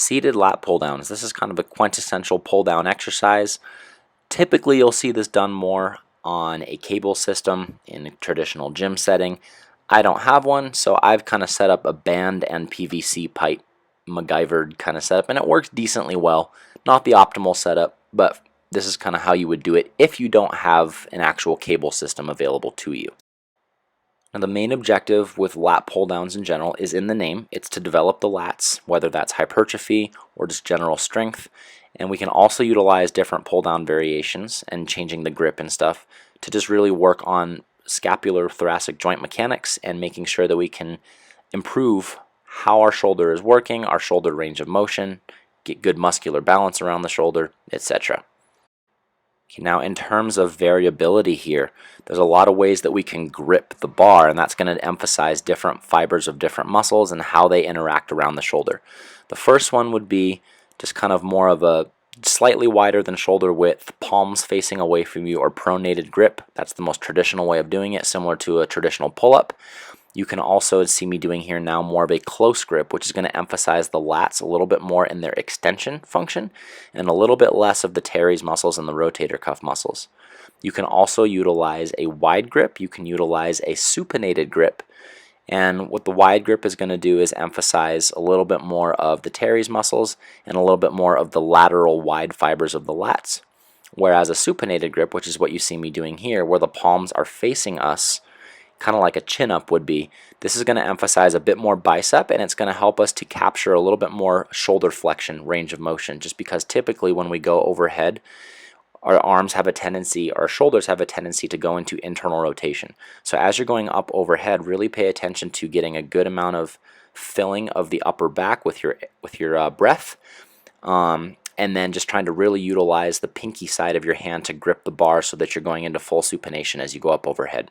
Seated lat pull downs. This is kind of a quintessential pull down exercise. Typically you'll see this done more on a cable system in a traditional gym setting. I don't have one, so I've kind of set up a band and PVC pipe MacGyvered kind of setup, and it works decently well. Not the optimal setup, but this is kind of how you would do it if you don't have an actual cable system available to you. Now, the main objective with lat pull downs in general is in the name. It's to develop the lats, whether that's hypertrophy or just general strength. And we can also utilize different pull down variations and changing the grip and stuff to just really work on scapular thoracic joint mechanics and making sure that we can improve how our shoulder is working, our shoulder range of motion, get good muscular balance around the shoulder, etc. Now, in terms of variability here, there's a lot of ways that we can grip the bar, and that's going to emphasize different fibers of different muscles and how they interact around the shoulder. The first one would be just kind of more of a slightly wider than shoulder width, palms facing away from you, or pronated grip. That's the most traditional way of doing it, similar to a traditional pull-up. You can also see me doing here now more of a close grip, which is going to emphasize the lats a little bit more in their extension function and a little bit less of the teres muscles and the rotator cuff muscles. You can also utilize a wide grip. You can utilize a supinated grip. And what the wide grip is going to do is emphasize a little bit more of the teres muscles and a little bit more of the lateral wide fibers of the lats. Whereas a supinated grip, which is what you see me doing here, where the palms are facing us, kind of like a chin-up would be, this is going to emphasize a bit more bicep, and it's going to help us to capture a little bit more shoulder flexion range of motion, just because typically when we go overhead, our arms have a tendency, our shoulders have a tendency to go into internal rotation. So as you're going up overhead, really pay attention to getting a good amount of filling of the upper back with your breath, and then just trying to really utilize the pinky side of your hand to grip the bar so that you're going into full supination as you go up overhead.